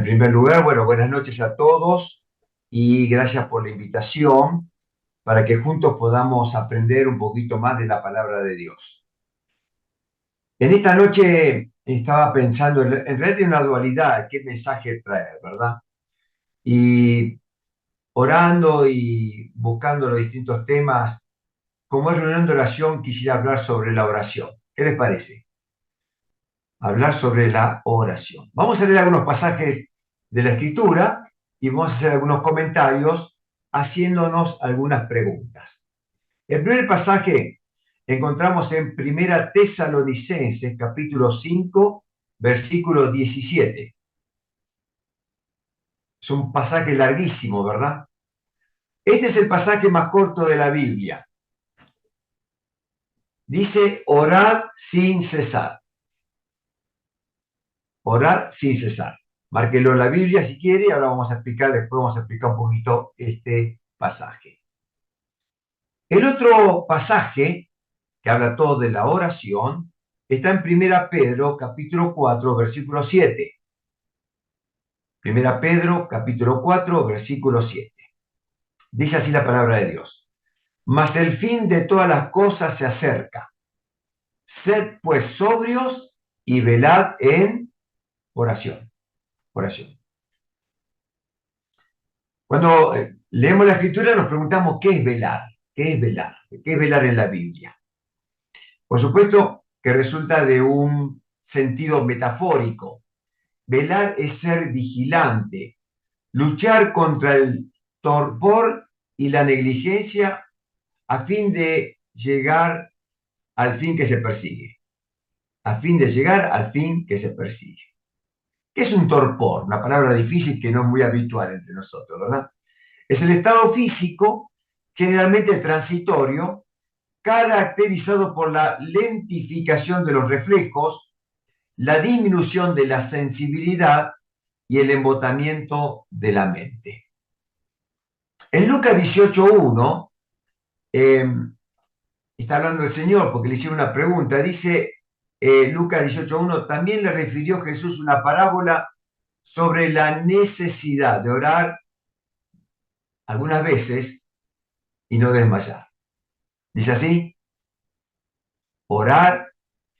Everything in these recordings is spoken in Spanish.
primer lugar, bueno, buenas noches a todos y gracias por la invitación para que juntos podamos aprender un poquito más de la palabra de Dios. En esta noche estaba pensando, en realidad hay una dualidad, qué mensaje traer, ¿verdad? Y orando y buscando los distintos temas, como es reunión de oración, quisiera hablar sobre la oración. ¿Qué les parece? Hablar sobre la oración. Vamos a leer algunos pasajes de la Escritura y vamos a hacer algunos comentarios haciéndonos algunas preguntas. El primer pasaje encontramos en Primera Tesalonicenses, capítulo 5, versículo 17. Es un pasaje larguísimo, ¿verdad? Este es el pasaje más corto de la Biblia. Dice, orad sin cesar. Orar sin cesar. Márquelo en la Biblia si quiere, y ahora después vamos a explicar un poquito este pasaje. El otro pasaje, que habla todo de la oración, está en 1 Pedro, capítulo 4, versículo 7. 1 Pedro, capítulo 4, versículo 7. Dice así la palabra de Dios. Mas el fin de todas las cosas se acerca. Sed pues sobrios y velad en oración. Oración. Cuando leemos la Escritura nos preguntamos ¿qué es velar? ¿Qué es velar? ¿Qué es velar en la Biblia? Por supuesto que resulta de un sentido metafórico. Velar es ser vigilante, luchar contra el torpor y la negligencia a fin de llegar al fin que se persigue. A fin de llegar al fin que se persigue. ¿Qué es un torpor? Una palabra difícil que no es muy habitual entre nosotros, ¿verdad? Es el estado físico, generalmente transitorio, caracterizado por la lentificación de los reflejos, la disminución de la sensibilidad y el embotamiento de la mente. En Lucas 18.1, está hablando el Señor porque le hicieron una pregunta, dice Lucas 18.1, también le refirió Jesús una parábola sobre la necesidad de orar algunas veces y no desmayar. Dice así, orar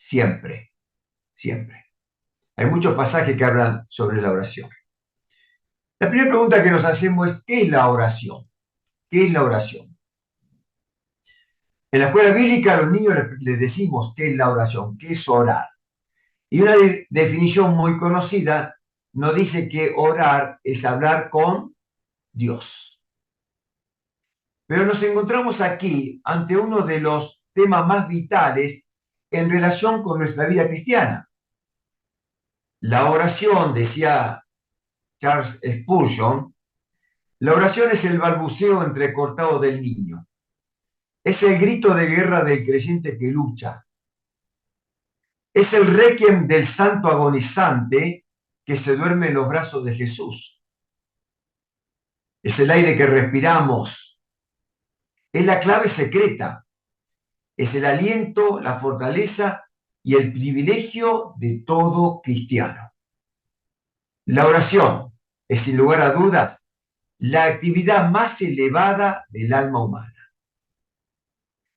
siempre, siempre. Hay muchos pasajes que hablan sobre la oración. La primera pregunta que nos hacemos es, ¿qué es la oración? ¿Qué es la oración? En la escuela bíblica a los niños les decimos qué es la oración, qué es orar. Y una definición muy conocida nos dice que orar es hablar con Dios. Pero nos encontramos aquí ante uno de los temas más vitales en relación con nuestra vida cristiana. La oración, decía Charles Spurgeon, la oración es el balbuceo entrecortado del niño. Es el grito de guerra del creyente que lucha. Es el requiem del santo agonizante que se duerme en los brazos de Jesús. Es el aire que respiramos. Es la clave secreta. Es el aliento, la fortaleza y el privilegio de todo cristiano. La oración es, sin lugar a dudas, la actividad más elevada del alma humana.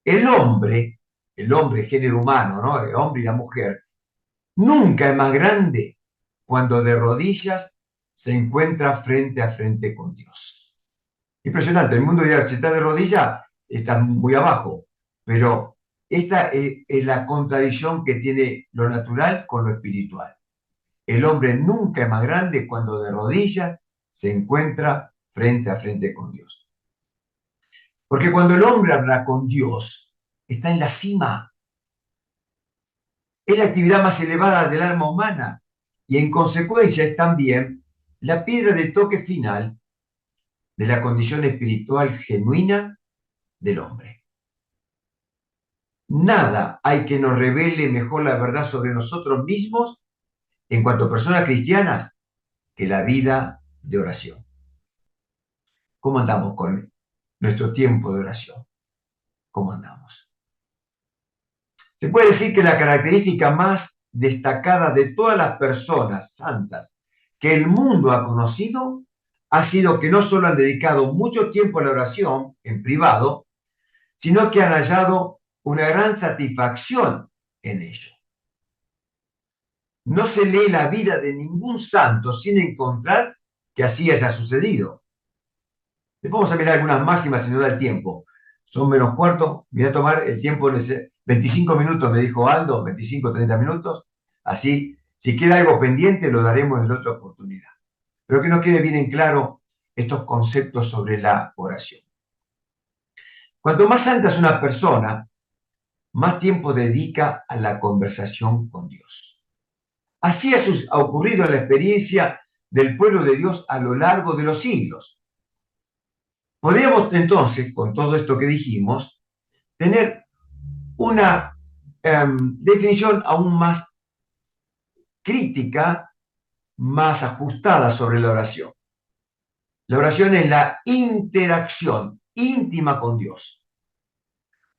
El hombre, género humano, ¿no? El hombre y la mujer, nunca es más grande cuando de rodillas se encuentra frente a frente con Dios. Impresionante, el mundo ya, si está de rodillas, está muy abajo, pero esta es la contradicción que tiene lo natural con lo espiritual. El hombre nunca es más grande cuando de rodillas se encuentra frente a frente con Dios. Porque cuando el hombre habla con Dios, está en la cima. Es la actividad más elevada del alma humana y en consecuencia es también la piedra de toque final de la condición espiritual genuina del hombre. Nada hay que nos revele mejor la verdad sobre nosotros mismos en cuanto a personas cristianas que la vida de oración. ¿Cómo andamos con nuestro tiempo de oración? ¿Cómo andamos? Se puede decir que la característica más destacada de todas las personas santas que el mundo ha conocido ha sido que no solo han dedicado mucho tiempo a la oración en privado, sino que han hallado una gran satisfacción en ello. No se lee la vida de ningún santo sin encontrar que así haya sucedido. Después vamos a mirar algunas máximas si no da el tiempo. Son menos cuarto, voy a tomar el tiempo, 25 minutos me dijo Aldo, 25, 30 minutos. Así, si queda algo pendiente, lo daremos en otra oportunidad. Pero que nos quede bien en claro estos conceptos sobre la oración. Cuanto más santa es una persona, más tiempo dedica a la conversación con Dios. Así ha ocurrido en la experiencia del pueblo de Dios a lo largo de los siglos. Podríamos entonces, con todo esto que dijimos, tener una definición aún más crítica, más ajustada sobre la oración. La oración es la interacción íntima con Dios.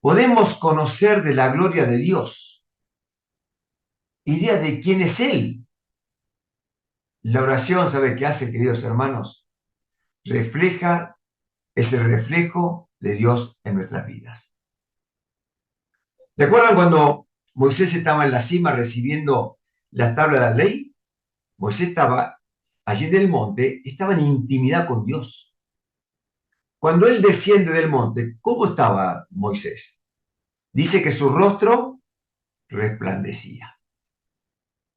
Podemos conocer de la gloria de Dios, idea de quién es Él. La oración, ¿sabe qué hace, queridos hermanos? Refleja, es el reflejo de Dios en nuestras vidas. ¿Recuerdan cuando Moisés estaba en la cima recibiendo la tabla de la ley? Moisés estaba allí en el monte, estaba en intimidad con Dios. Cuando él desciende del monte, ¿cómo estaba Moisés? Dice que su rostro resplandecía.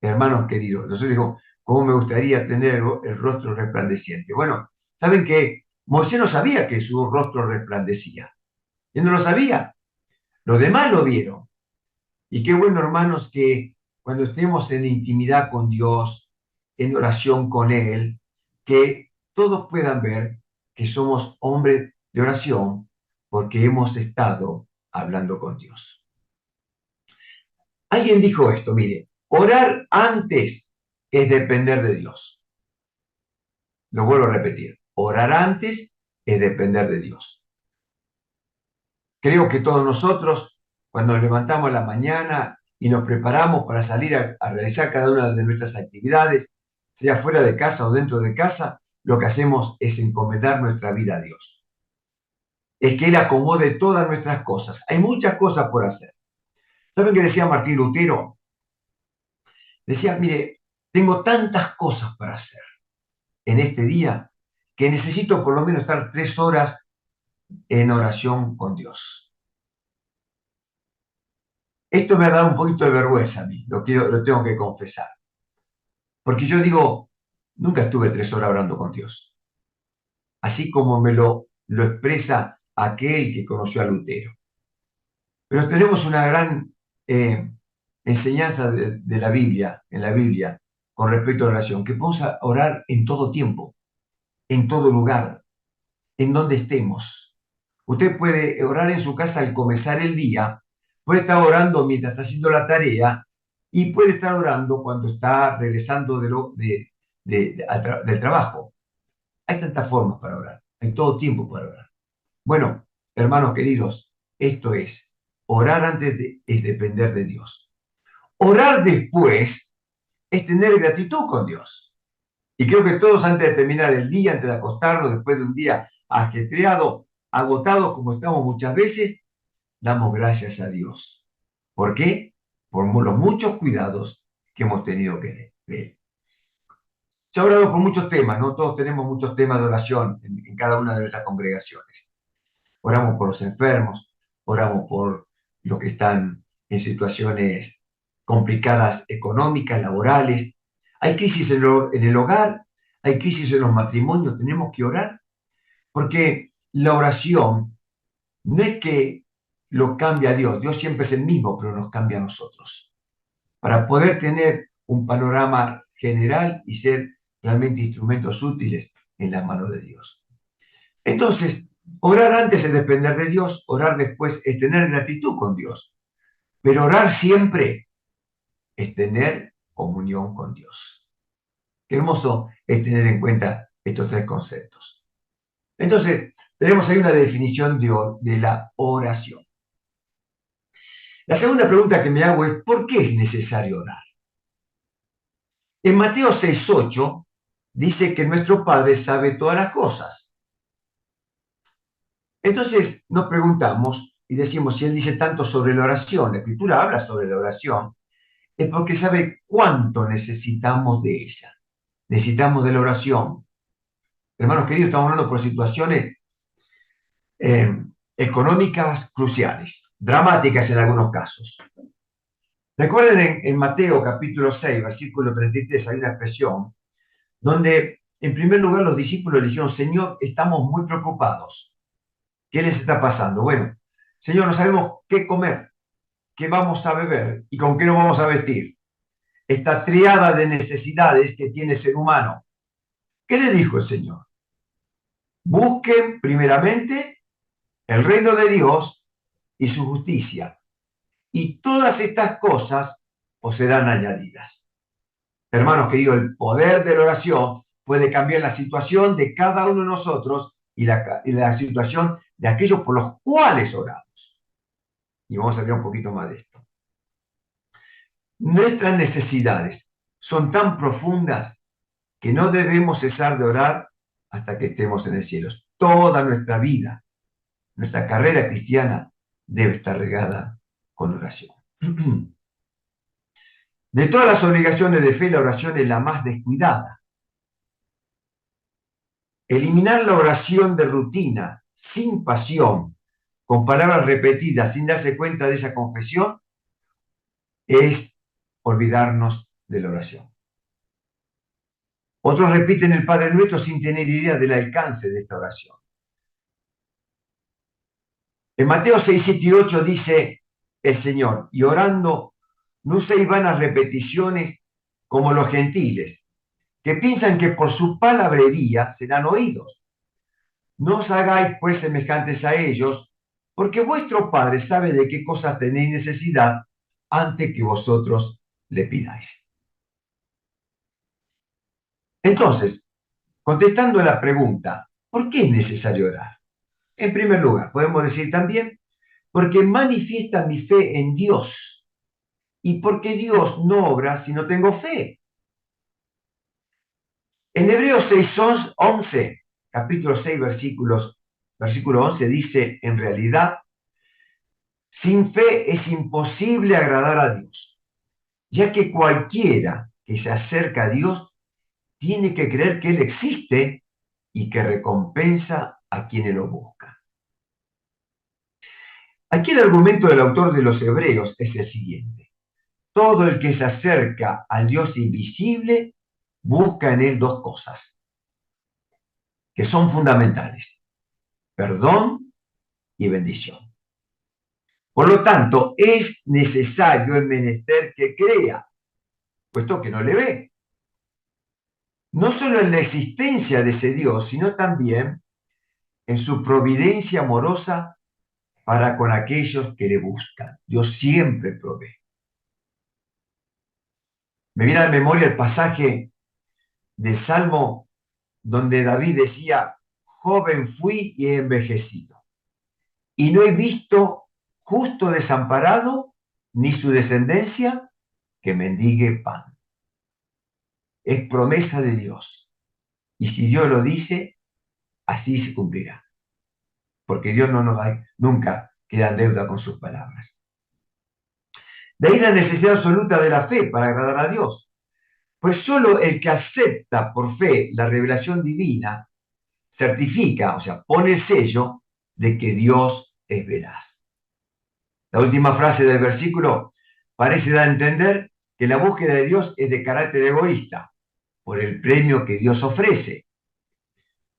Hermanos queridos, yo digo, ¿cómo me gustaría tener el rostro resplandeciente? Bueno, ¿saben qué? Moisés no sabía que su rostro resplandecía. Él no lo sabía. Los demás lo vieron. Y qué bueno, hermanos, que cuando estemos en intimidad con Dios, en oración con Él, que todos puedan ver que somos hombres de oración porque hemos estado hablando con Dios. Alguien dijo esto, mire, orar antes es depender de Dios. Lo vuelvo a repetir, orar antes es depender de Dios. Creo que todos nosotros, cuando nos levantamos a la mañana y nos preparamos para salir a realizar cada una de nuestras actividades, sea fuera de casa o dentro de casa, lo que hacemos es encomendar nuestra vida a Dios. Es que Él acomode todas nuestras cosas. Hay muchas cosas por hacer. ¿Saben qué decía Martín Lutero? Decía, mire, tengo tantas cosas para hacer en este día que necesito por lo menos estar 3 horas en oración con Dios. Esto me ha dado un poquito de vergüenza a mí, lo tengo que confesar. Porque yo digo, nunca estuve 3 horas orando con Dios. Así como me lo expresa aquel que conoció a Lutero. Pero tenemos una gran enseñanza de la Biblia, en la Biblia, con respecto a la oración, que podemos orar en todo tiempo, en todo lugar, en donde estemos. Usted puede orar en su casa al comenzar el día, puede estar orando mientras está haciendo la tarea y puede estar orando cuando está regresando del trabajo. Hay tantas formas para orar, hay todo tiempo para orar. Bueno, hermanos queridos, esto es, orar antes es depender de Dios. Orar después es tener gratitud con Dios. Y creo que todos antes de terminar el día, antes de acostarnos, después de un día ajetreado, agotado como estamos muchas veces, damos gracias a Dios. ¿Por qué? Por los muchos cuidados que hemos tenido que ver. Se ha hablado por muchos temas, ¿no? Todos tenemos muchos temas de oración en cada una de nuestras congregaciones. Oramos por los enfermos, oramos por los que están en situaciones complicadas económicas, laborales. Hay crisis en el hogar, hay crisis en los matrimonios, tenemos que orar, porque la oración no es que lo cambie a Dios, Dios siempre es el mismo, pero nos cambia a nosotros. Para poder tener un panorama general y ser realmente instrumentos útiles en las manos de Dios. Entonces, orar antes es depender de Dios, orar después es tener gratitud con Dios, pero orar siempre es tener comunión con Dios. Qué hermoso es tener en cuenta estos 3 conceptos. Entonces, tenemos ahí una definición de la oración. La segunda pregunta que me hago es, ¿por qué es necesario orar? En Mateo 6:8 dice que nuestro Padre sabe todas las cosas. Entonces nos preguntamos y decimos, si Él dice tanto sobre la oración, la Escritura habla sobre la oración, es porque sabe cuánto necesitamos de ella. Necesitamos de la oración. Hermanos queridos, estamos hablando por situaciones eh, económicas cruciales, dramáticas en algunos casos. Recuerden en Mateo capítulo 6, versículo 33, hay una expresión donde en primer lugar los discípulos le dijeron, Señor, estamos muy preocupados. ¿Qué les está pasando? Bueno, Señor, no sabemos qué comer, qué vamos a beber y con qué nos vamos a vestir. Esta triada de necesidades que tiene el ser humano. ¿Qué le dijo el Señor? Busquen primeramente el reino de Dios y su justicia, y todas estas cosas os serán añadidas. Hermanos queridos, el poder de la oración puede cambiar la situación de cada uno de nosotros y la situación de aquellos por los cuales oramos. Y vamos a ver un poquito más de esto. Nuestras necesidades son tan profundas que no debemos cesar de orar hasta que estemos en el cielo. Toda nuestra vida, nuestra carrera cristiana debe estar regada con oración. De todas las obligaciones de fe, la oración es la más descuidada. Eliminar la oración de rutina, sin pasión, con palabras repetidas, sin darse cuenta de esa confesión, es olvidarnos de la oración. Otros repiten el Padre Nuestro sin tener idea del alcance de esta oración. En Mateo 6, 7 y 8 dice el Señor, y orando no uséis vanas repeticiones como los gentiles, que piensan que por su palabrería serán oídos. No os hagáis pues semejantes a ellos, porque vuestro Padre sabe de qué cosas tenéis necesidad antes que vosotros le pidáis. Entonces, contestando a la pregunta, ¿por qué es necesario orar? En primer lugar, podemos decir también, porque manifiesta mi fe en Dios y porque Dios no obra si no tengo fe. En Hebreos 6, 11, capítulo 6, versículo 11 dice, en realidad, sin fe es imposible agradar a Dios, ya que cualquiera que se acerca a Dios tiene que creer que Él existe y que recompensa a quienes lo buscan. Aquí el argumento del autor de los Hebreos es el siguiente. Todo el que se acerca al Dios invisible busca en Él dos cosas que son fundamentales: perdón y bendición. Por lo tanto, es necesario el menester que crea, puesto que no le ve. No solo en la existencia de ese Dios, sino también en su providencia amorosa para con aquellos que le buscan. Dios siempre provee. Me viene a la memoria el pasaje del Salmo donde David decía, joven fui y he envejecido, y no he visto justo desamparado, ni su descendencia que mendigue pan. Es promesa de Dios. Y si Dios lo dice, así se cumplirá. Porque Dios no nos da, nunca queda en deuda con sus palabras. De ahí la necesidad absoluta de la fe para agradar a Dios. Pues solo el que acepta por fe la revelación divina certifica, o sea, pone el sello de que Dios es veraz. La última frase del versículo parece dar a entender que la búsqueda de Dios es de carácter egoísta, por el premio que Dios ofrece.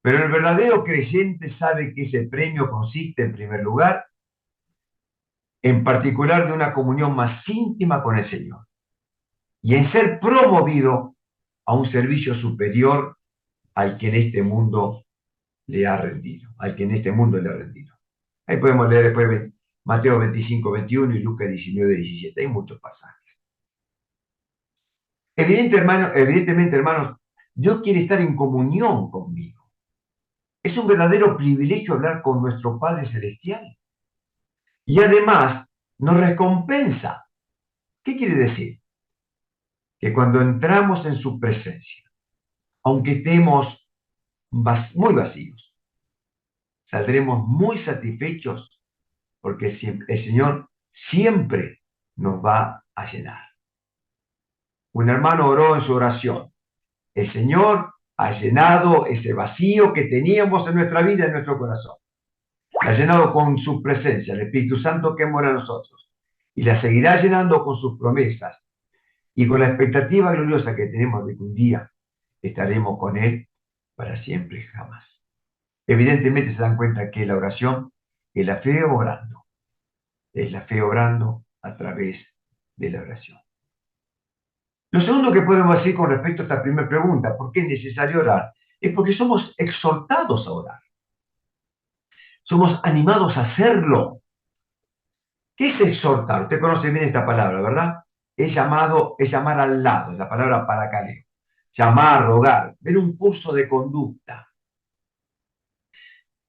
Pero el verdadero creyente sabe que ese premio consiste, en primer lugar, en particular de una comunión más íntima con el Señor, y en ser promovido a un servicio superior al que en este mundo le ha rendido, al que en este mundo le ha rendido. Ahí podemos leer después Mateo 25, 21 y Lucas 19, 17. Hay muchos pasajes. Evidentemente, hermanos, Dios quiere estar en comunión conmigo. Es un verdadero privilegio hablar con nuestro Padre Celestial. Y además nos recompensa. ¿Qué quiere decir? Que cuando entramos en su presencia, aunque estemos muy vacíos, saldremos muy satisfechos porque el Señor siempre nos va a llenar. Un hermano oró en su oración: el Señor ha llenado ese vacío que teníamos en nuestra vida, en nuestro corazón. La ha llenado con su presencia, el Espíritu Santo que mora en nosotros. Y la seguirá llenando con sus promesas y con la expectativa gloriosa que tenemos de que un día estaremos con Él para siempre y jamás. Evidentemente se dan cuenta que la oración es la fe obrando. Es la fe obrando a través de la oración. Lo segundo que podemos decir con respecto a esta primera pregunta, ¿por qué es necesario orar? Es porque somos exhortados a orar. Somos animados a hacerlo. ¿Qué es exhortar? Usted conoce bien esta palabra, ¿verdad? Es llamar al lado, es la palabra paracaleo. Llamar, rogar, ver un curso de conducta.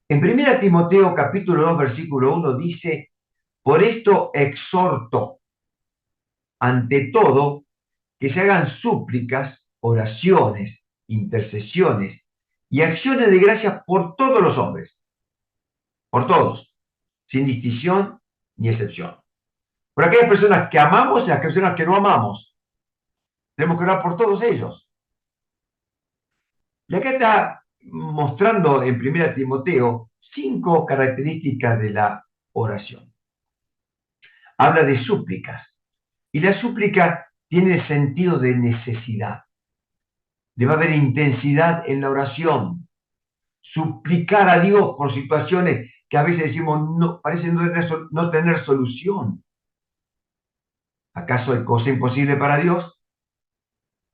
En 1 Timoteo capítulo 2, versículo 1 dice: por esto exhorto, ante todo, que se hagan súplicas, oraciones, intercesiones y acciones de gracias por todos los hombres, por todos, sin distinción ni excepción. Por aquellas personas que amamos y las personas que no amamos. Tenemos que orar por todos ellos. Y acá está mostrando en 1 Timoteo 5 características de la oración. Habla de súplicas. Y la súplica tiene sentido de necesidad. Debe haber intensidad en la oración. Suplicar a Dios por situaciones que a veces decimos no, parecen no tener solución. ¿Acaso hay cosa imposible para Dios?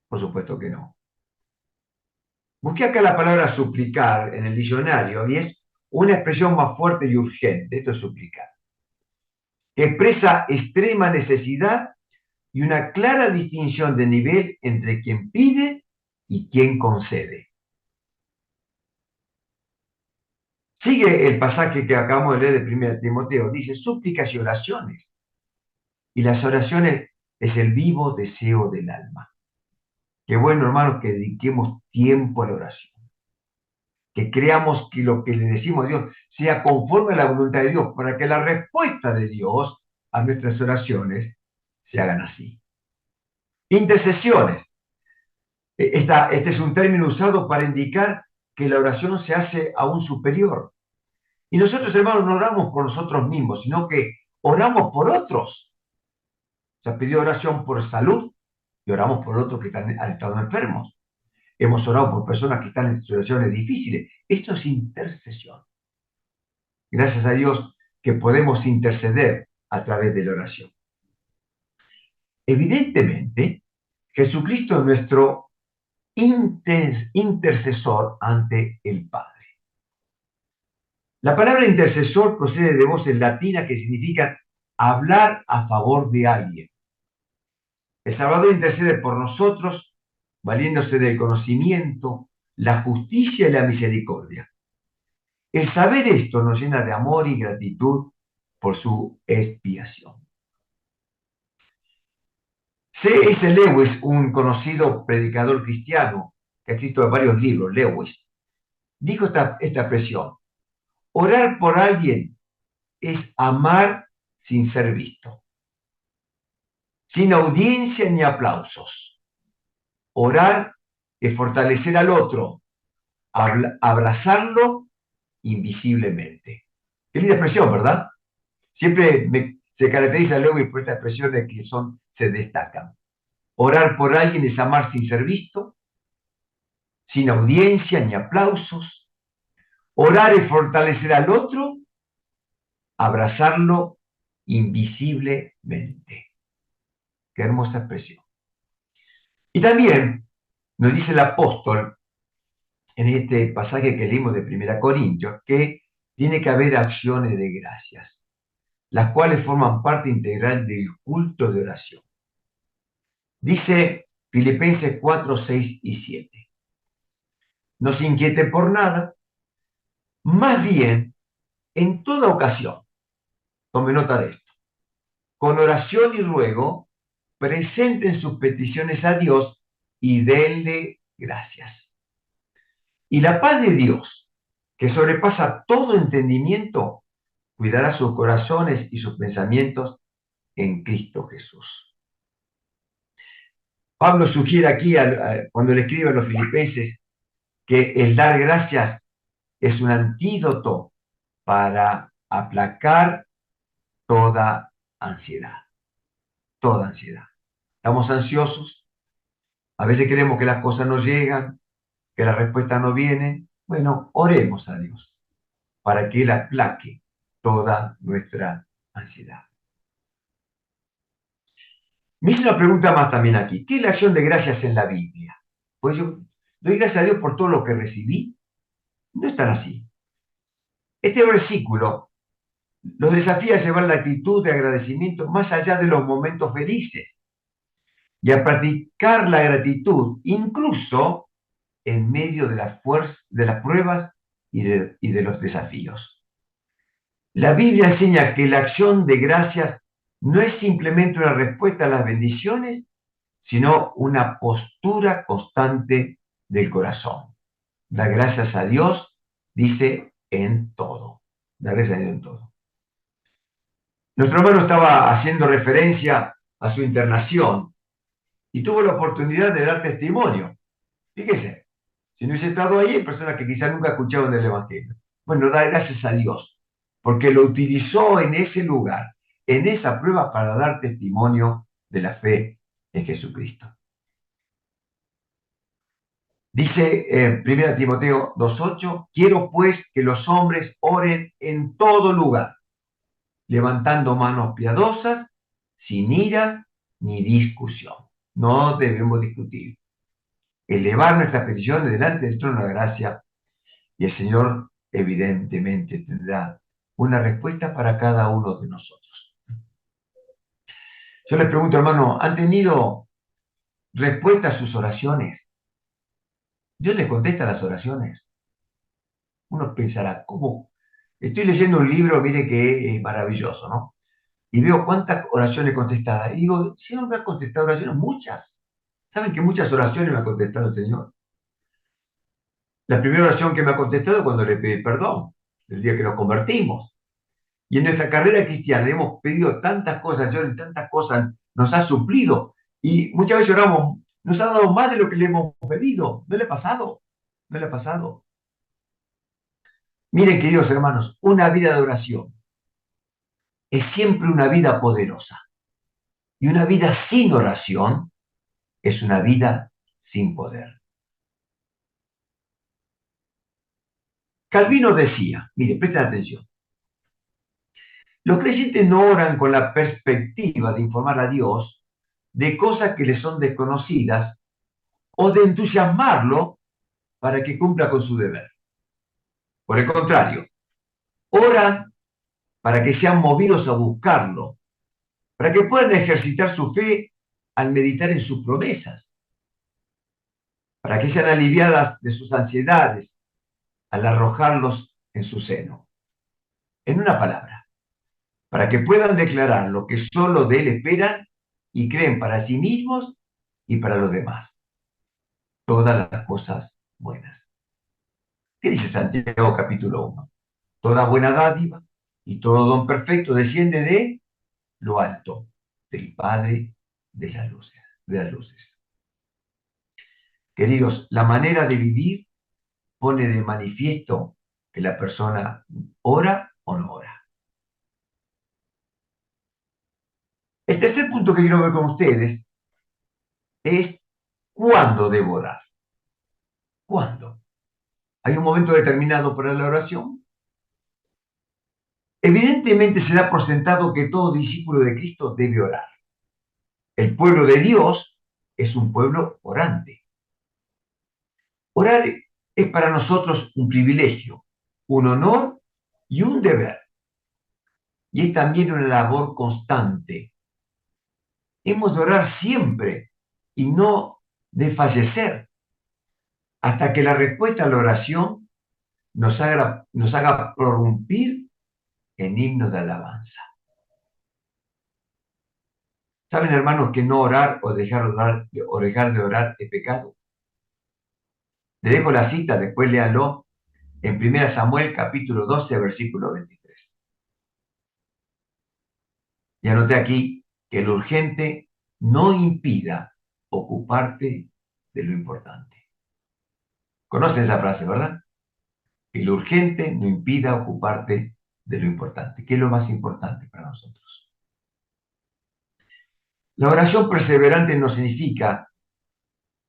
Por supuesto que no. Busqué acá la palabra suplicar en el diccionario y es una expresión más fuerte y urgente. Esto es suplicar. Que expresa extrema necesidad y una clara distinción de nivel entre quien pide y quien concede. Sigue el pasaje que acabamos de leer de 1 Timoteo. Dice súplicas y oraciones. Y las oraciones es el vivo deseo del alma. Qué bueno, hermanos, que dediquemos tiempo a la oración. Que creamos que lo que le decimos a Dios sea conforme a la voluntad de Dios, para que la respuesta de Dios a nuestras oraciones se hagan así. Intercesiones. Este es un término usado para indicar que la oración se hace a un superior. Y nosotros, hermanos, no oramos por nosotros mismos, sino que oramos por otros. Se ha pedido oración por salud y oramos por otros que han estado enfermos. Hemos orado por personas que están en situaciones difíciles. Esto es intercesión. Gracias a Dios que podemos interceder a través de la oración. Evidentemente, Jesucristo es nuestro intercesor ante el Padre. La palabra intercesor procede de voces latinas que significan hablar a favor de alguien. El Salvador intercede por nosotros, valiéndose del conocimiento, la justicia y la misericordia. El saber esto nos llena de amor y gratitud por su expiación. C.S. Lewis, un conocido predicador cristiano que ha escrito varios libros, Lewis, dijo esta expresión: orar por alguien es amar sin ser visto, sin audiencia ni aplausos. Orar es fortalecer al otro, abrazarlo invisiblemente. Qué linda expresión, ¿verdad? Siempre se caracteriza a Lewis por esta expresión de que se destacan. Orar por alguien es amar sin ser visto, sin audiencia ni aplausos. Orar es fortalecer al otro, abrazarlo invisiblemente. Qué hermosa expresión. Y también nos dice el apóstol en este pasaje que leímos de 1 Corintios que tiene que haber acciones de gracias, las cuales forman parte integral del culto de oración. Dice Filipenses 4, 6 y 7. No se inquiete por nada, más bien, en toda ocasión, tome nota de esto, con oración y ruego, presenten sus peticiones a Dios y denle gracias. Y la paz de Dios, que sobrepasa todo entendimiento, cuidará sus corazones y sus pensamientos en Cristo Jesús. Pablo sugiere aquí, cuando le escribe a los filipenses, que el dar gracias es un antídoto para aplacar toda ansiedad. Toda ansiedad. Estamos ansiosos, a veces creemos que las cosas no llegan, que las respuestas no vienen. Bueno, oremos a Dios para que Él aplaque toda nuestra ansiedad. Me hice una pregunta más también aquí. ¿Qué es la acción de gracias en la Biblia? Pues yo doy gracias a Dios por todo lo que recibí. No es tan así. Este versículo los desafía a llevar la actitud de agradecimiento más allá de los momentos felices y a practicar la gratitud, incluso en medio de las pruebas y de los desafíos. La Biblia enseña que la acción de gracias no es simplemente una respuesta a las bendiciones, sino una postura constante del corazón. Da gracias a Dios, dice, en todo. Da gracias a Dios en todo. Nuestro hermano estaba haciendo referencia a su internación y tuvo la oportunidad de dar testimonio. Fíjese, si no hubiese estado ahí, hay personas que quizás nunca escucharon del Evangelio. Bueno, da gracias a Dios, porque lo utilizó en ese lugar, en esa prueba, para dar testimonio de la fe en Jesucristo. Dice 1 Timoteo 2:8, quiero pues que los hombres oren en todo lugar, levantando manos piadosas, sin ira ni discusión. No debemos discutir. Elevar nuestras peticiones delante del trono de la gracia, y el Señor evidentemente tendrá una respuesta para cada uno de nosotros. Yo les pregunto, hermano, ¿han tenido respuesta a sus oraciones? Dios les contesta las oraciones. Uno pensará, ¿cómo? Estoy leyendo un libro, mire que es maravilloso, ¿no? Y veo cuántas oraciones contestadas. Y digo, si no me ha contestado oraciones, muchas. ¿Saben que muchas oraciones me ha contestado el Señor? La primera oración que me ha contestado es cuando le pedí perdón, el día que nos convertimos. Y en nuestra carrera cristiana hemos pedido tantas cosas, Dios en tantas cosas nos ha suplido. Y muchas veces oramos, nos ha dado más de lo que le hemos pedido. ¿No le ha pasado? ¿No le ha pasado? Miren, queridos hermanos, una vida de oración es siempre una vida poderosa. Y una vida sin oración es una vida sin poder. Calvino decía, mire, presten atención, los creyentes no oran con la perspectiva de informar a Dios de cosas que les son desconocidas o de entusiasmarlo para que cumpla con su deber. Por el contrario, oran para que sean movidos a buscarlo, para que puedan ejercitar su fe al meditar en sus promesas, para que sean aliviadas de sus ansiedades al arrojarlos en su seno. En una palabra, para que puedan declarar lo que solo de Él esperan y creen para sí mismos y para los demás. Todas las cosas buenas. ¿Qué dice Santiago capítulo 1? Toda buena dádiva y todo don perfecto desciende de lo alto, del Padre de las luces. De las luces. Queridos, la manera de vivir pone de manifiesto que la persona ora o no ora. El tercer punto que quiero ver con ustedes es cuándo debo orar. ¿Cuándo? ¿Hay un momento determinado para la oración? Evidentemente se da por sentado que todo discípulo de Cristo debe orar. El pueblo de Dios es un pueblo orante. Orar es para nosotros un privilegio, un honor y un deber. Y es también una labor constante. Hemos de orar siempre y no desfallecer hasta que la respuesta a la oración nos haga prorrumpir en himnos de alabanza. ¿Saben, hermanos, que no orar o dejar de orar es pecado? Le dejo la cita, después léanlo en 1 Samuel capítulo 12, versículo 23. Y anoté aquí que lo urgente no impida ocuparte de lo importante. ¿Conocen esa frase, verdad? Que lo urgente no impida ocuparte de lo importante. ¿Qué es lo más importante para nosotros? La oración perseverante no significa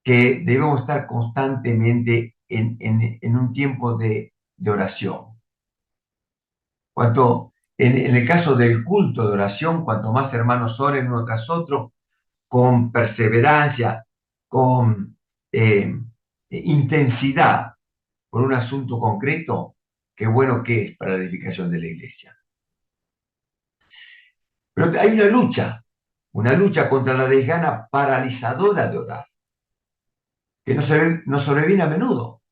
que debemos estar constantemente en un tiempo de oración. En el caso del culto de oración, cuanto más hermanos oren uno tras otro, con perseverancia, con intensidad, por un asunto concreto, qué bueno que es para la edificación de la iglesia. Pero hay una lucha contra la desgana paralizadora de orar, que nos sobreviene a menudo,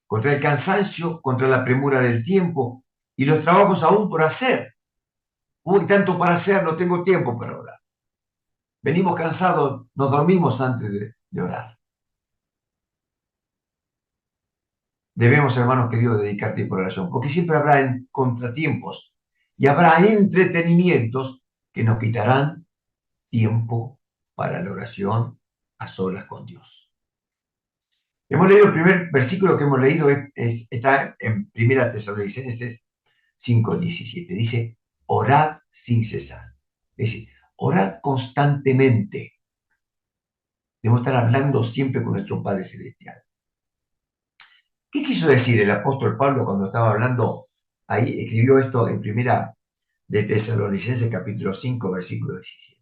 contra el cansancio, contra la premura del tiempo y los trabajos aún por hacer. Uy, tanto para hacer, no tengo tiempo para orar. Venimos cansados, nos dormimos antes de orar. Debemos, hermanos queridos, dedicar tiempo a la oración, porque siempre habrá contratiempos y habrá entretenimientos que nos quitarán tiempo para la oración a solas con Dios. Hemos leído el primer versículo que hemos leído, está en 1 Tesalonicenses 5:17. Dice, orad sin cesar. Es decir, orad constantemente. Debemos estar hablando siempre con nuestro Padre Celestial. ¿Qué quiso decir el apóstol Pablo cuando estaba hablando? Ahí escribió esto en 1 de Tesalonicenses capítulo 5, versículo 17.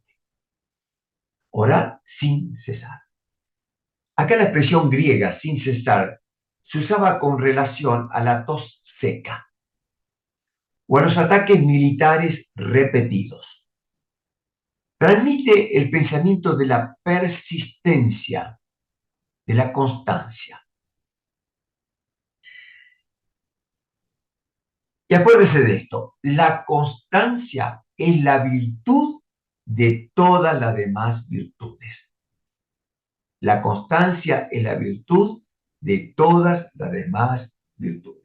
Orad sin cesar. Acá la expresión griega, sin cesar, se usaba con relación a la tos seca o a los ataques militares repetidos. Transmite el pensamiento de la persistencia, de la constancia. Y acuérdese de esto, la constancia es la virtud de todas las demás virtudes. La constancia es la virtud de todas las demás virtudes.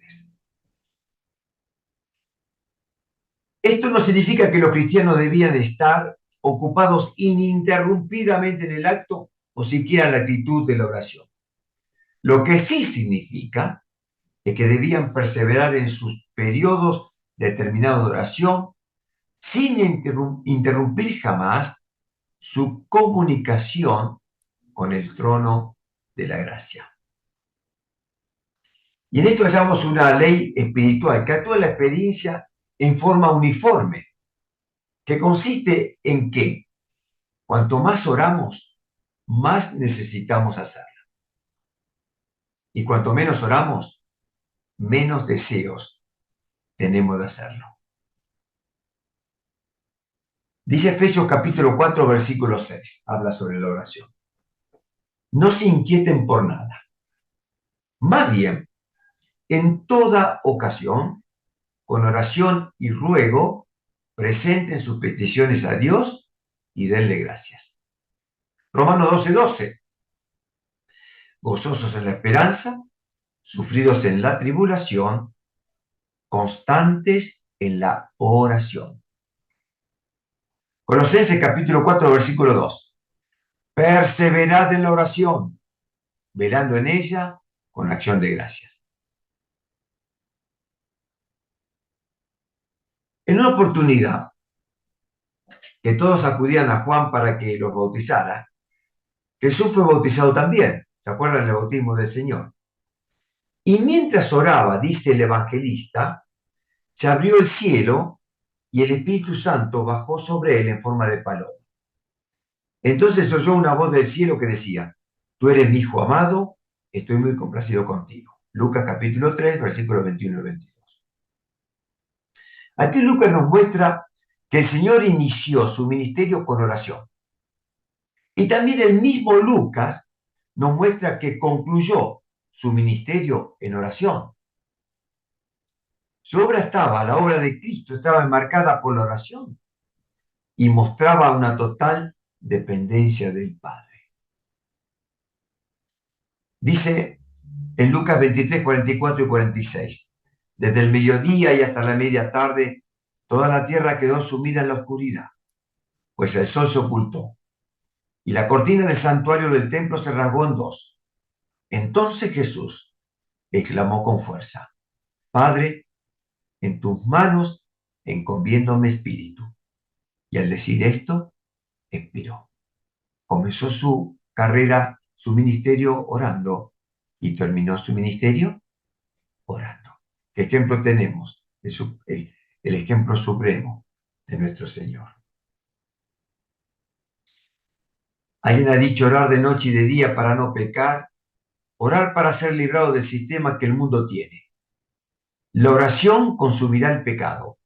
Esto no significa que los cristianos debían estar ocupados ininterrumpidamente en el acto o siquiera en la actitud de la oración. Lo que sí significa es que debían perseverar en sus periodos determinados de oración sin interrumpir jamás su comunicación con el trono de la gracia. Y en esto hallamos una ley espiritual que actúa en la experiencia en forma uniforme, que consiste en que cuanto más oramos, más necesitamos hacerla. Y cuanto menos oramos, menos deseos tenemos de hacerlo. Dice Efesios capítulo 4, versículo 6, habla sobre la oración. No se inquieten por nada. Más bien, en toda ocasión, con oración y ruego, presenten sus peticiones a Dios y denle gracias. Romanos 12:12. Gozosos en la esperanza, sufridos en la tribulación, constantes en la oración. Colosenses capítulo 4, versículo 2. Perseverad en la oración, velando en ella con acción de gracias. En una oportunidad que todos acudían a Juan para que los bautizara, Jesús fue bautizado también. ¿Se acuerdan del bautismo del Señor? Y mientras oraba, dice el evangelista, se abrió el cielo y el Espíritu Santo bajó sobre él en forma de paloma. Entonces oyó una voz del cielo que decía, tú eres mi hijo amado, estoy muy complacido contigo. Lucas capítulo 3, versículos 21 y 22. Aquí Lucas nos muestra que el Señor inició su ministerio con oración. Y también el mismo Lucas nos muestra que concluyó su ministerio en oración. La obra de Cristo estaba enmarcada por la oración y mostraba una total dependencia del Padre. Dice en Lucas 23, 44 y 46, desde el mediodía y hasta la media tarde, toda la tierra quedó sumida en la oscuridad, pues el sol se ocultó, y la cortina del santuario del templo se rasgó en dos. Entonces Jesús exclamó con fuerza, Padre, en tus manos encomiendo mi espíritu. Y al decir esto, expiró. Comenzó su carrera, su ministerio orando, y terminó su ministerio orando. ¿Qué ejemplo tenemos? El ejemplo supremo de nuestro Señor. Alguien ha dicho orar de noche y de día para no pecar, orar para ser librado del sistema que el mundo tiene. La oración consumirá el pecado,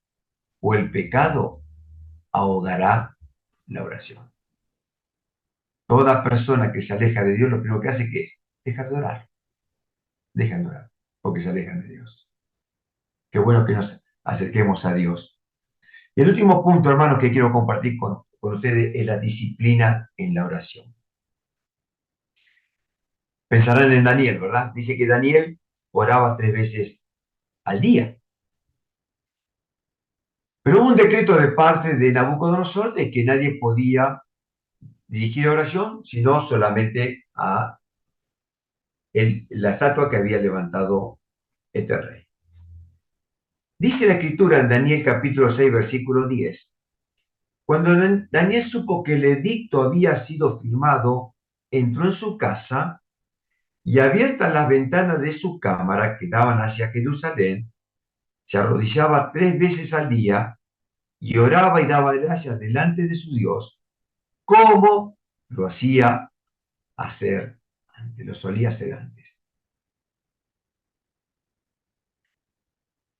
o el pecado ahogará la oración. Toda persona que se aleja de Dios, lo primero que hace es dejar de orar. Dejan de orar, porque se alejan de Dios. Qué bueno que nos acerquemos a Dios. Y el último punto, hermanos, que quiero compartir con ustedes es la disciplina en la oración. Pensarán en Daniel, ¿verdad? Dice que Daniel oraba 3 veces al día. Pero hubo un decreto de parte de Nabucodonosor de que nadie podía dirigir oración, sino solamente a la estatua que había levantado este rey. Dice la escritura en Daniel capítulo 6, versículo 10. Cuando Daniel supo que el edicto había sido firmado, entró en su casa y abiertas las ventanas de su cámara que daban hacia Jerusalén, se arrodillaba 3 veces al día y oraba y daba gracias delante de su Dios, como lo hacía hacer antes, lo solía hacer antes.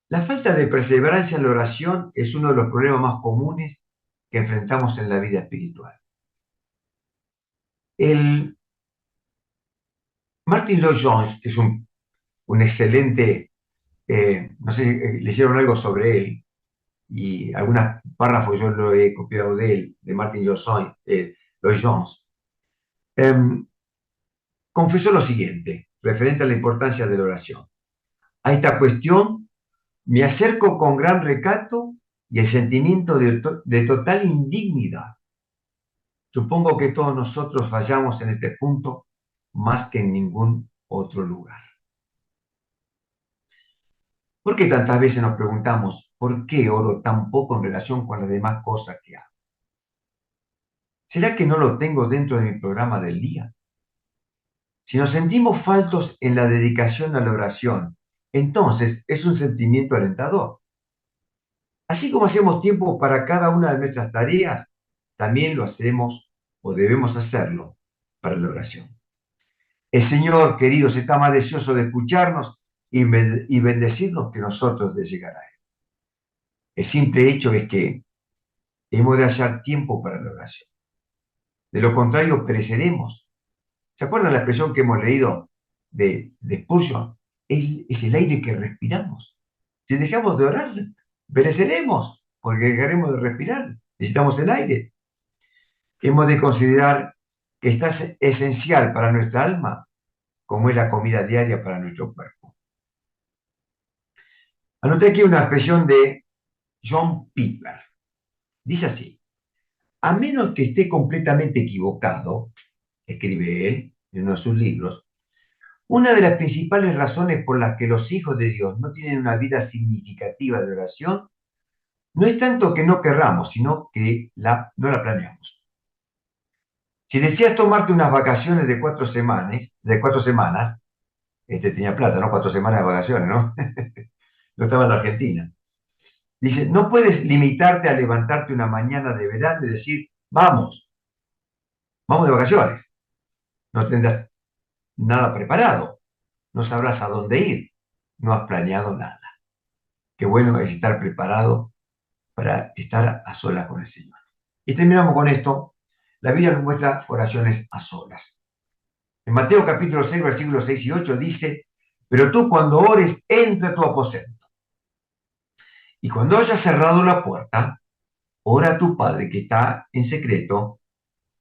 La falta de perseverancia en la oración es uno de los problemas más comunes que enfrentamos en la vida espiritual. El Martin Lloyd Jones, que es un excelente, no sé, le hicieron algo sobre él, y algunos párrafos yo lo he copiado de él, de Martin Lloyd Jones, confesó lo siguiente, referente a la importancia de la oración. A esta cuestión me acerco con gran recato y el sentimiento de total indignidad. Supongo que todos nosotros fallamos en este punto más que en ningún otro lugar. ¿Por qué tantas veces nos preguntamos por qué oro tan poco en relación con las demás cosas que hago? ¿Será que no lo tengo dentro de mi programa del día? Si nos sentimos faltos en la dedicación a la oración, entonces es un sentimiento alentador. Así como hacemos tiempo para cada una de nuestras tareas, también lo hacemos o debemos hacerlo para la oración. El Señor, queridos, está más deseoso de escucharnos y bendecirnos que nosotros de llegar a Él. El simple hecho es que hemos de hallar tiempo para la oración. De lo contrario, pereceremos. ¿Se acuerdan la expresión que hemos leído de Spurgeon? Es el aire que respiramos. Si dejamos de orar, pereceremos, porque dejaremos de respirar. Necesitamos el aire. Hemos de considerar que está esencial para nuestra alma, como es la comida diaria para nuestro cuerpo. Anoté aquí una expresión de John Piper. Dice así: a menos que esté completamente equivocado, escribe él en uno de sus libros, una de las principales razones por las que los hijos de Dios no tienen una vida significativa de oración no es tanto que no querramos, sino que no la planeamos. Si deseas tomarte unas vacaciones de 4 semanas, tenía plata, ¿no? 4 semanas de vacaciones, ¿no? No estaba en la Argentina. Dice, no puedes limitarte a levantarte una mañana de verano y decir, vamos de vacaciones. No tendrás nada preparado, no sabrás a dónde ir, no has planeado nada. Qué bueno es estar preparado para estar a solas con el Señor. Y terminamos con esto. La Biblia nos muestra oraciones a solas. En Mateo capítulo 6, versículos 6 y 8 dice, pero tú cuando ores, entra a tu aposento. Y cuando hayas cerrado la puerta, ora a tu Padre que está en secreto,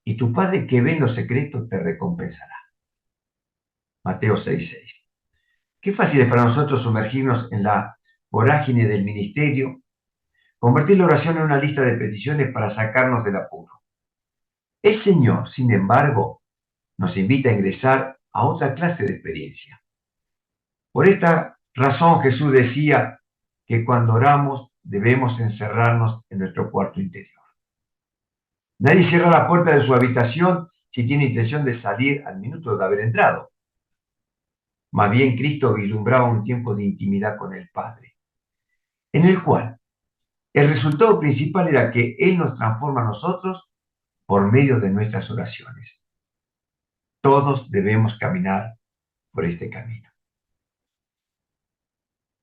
y tu Padre que ve en lo secreto te recompensará. Mateo 6:6. Qué fácil es para nosotros sumergirnos en la vorágine del ministerio, convertir la oración en una lista de peticiones para sacarnos del apuro. El Señor, sin embargo, nos invita a ingresar a otra clase de experiencia. Por esta razón Jesús decía que cuando oramos debemos encerrarnos en nuestro cuarto interior. Nadie cierra la puerta de su habitación si tiene intención de salir al minuto de haber entrado. Más bien Cristo vislumbraba un tiempo de intimidad con el Padre, en el cual el resultado principal era que Él nos transforma a nosotros por medio de nuestras oraciones. Todos debemos caminar por este camino.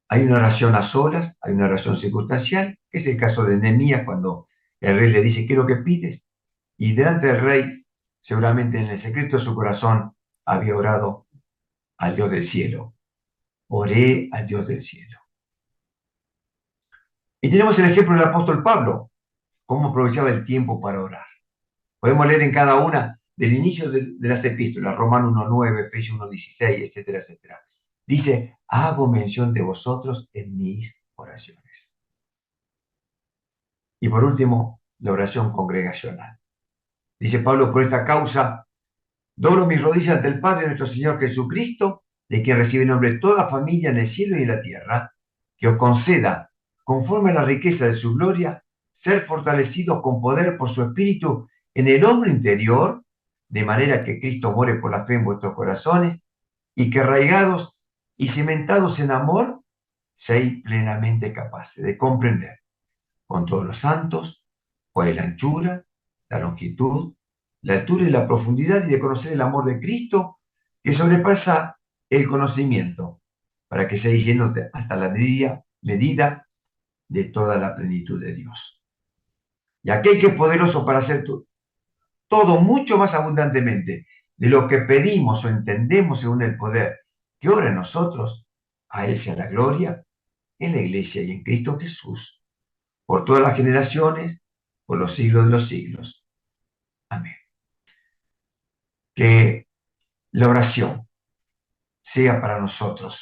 Hay una oración a solas, hay una oración circunstancial, que es el caso de Nehemías cuando el rey le dice, ¿qué es lo que pides? Y delante del rey, seguramente en el secreto de su corazón, había orado al Dios del cielo. Oré al Dios del cielo. Y tenemos el ejemplo del apóstol Pablo, cómo aprovechaba el tiempo para orar. Podemos leer en cada una del inicio de las epístolas, Romanos 1:9, Efesios 1:16, etcétera, etcétera. Dice, hago mención de vosotros en mis oraciones. Y por último, la oración congregacional. Dice Pablo, por esta causa, doblo mis rodillas ante el Padre de nuestro Señor Jesucristo, de quien recibe nombre toda familia en el cielo y en la tierra, que os conceda, conforme a la riqueza de su gloria, ser fortalecidos con poder por su Espíritu en el hombre interior, de manera que Cristo more por la fe en vuestros corazones, y que arraigados y cimentados en amor, seáis plenamente capaces de comprender con todos los santos cuál es la anchura, la longitud, la altura y la profundidad, y de conocer el amor de Cristo que sobrepasa el conocimiento, para que seáis llenos hasta la medida de toda la plenitud de Dios. Y aquel que es poderoso para hacer todo mucho más abundantemente de lo que pedimos o entendemos según el poder que obra en nosotros, a Él sea la gloria en la Iglesia y en Cristo Jesús, por todas las generaciones, por los siglos de los siglos. Amén. Que la oración sea para nosotros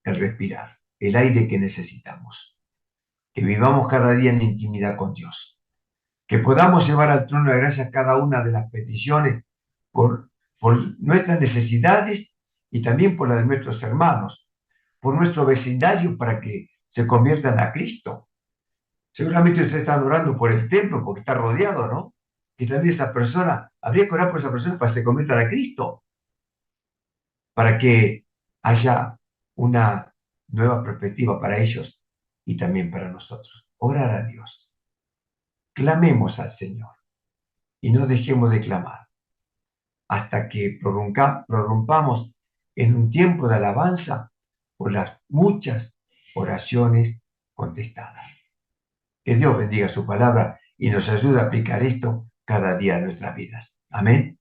el respirar, el aire que necesitamos. Que vivamos cada día en intimidad con Dios. Que podamos llevar al trono de gracia cada una de las peticiones por nuestras necesidades y también por las de nuestros hermanos, por nuestro vecindario para que se conviertan a Cristo. Seguramente ustedes están orando por el templo porque está rodeado, ¿no? Que también esa persona, habría que orar por esa persona para que se conviertan a Cristo, para que haya una nueva perspectiva para ellos y también para nosotros. Orar a Dios. Clamemos al Señor y no dejemos de clamar hasta que prorrumpamos en un tiempo de alabanza por las muchas oraciones contestadas. Que Dios bendiga su palabra y nos ayude a aplicar esto cada día de nuestras vidas. Amén.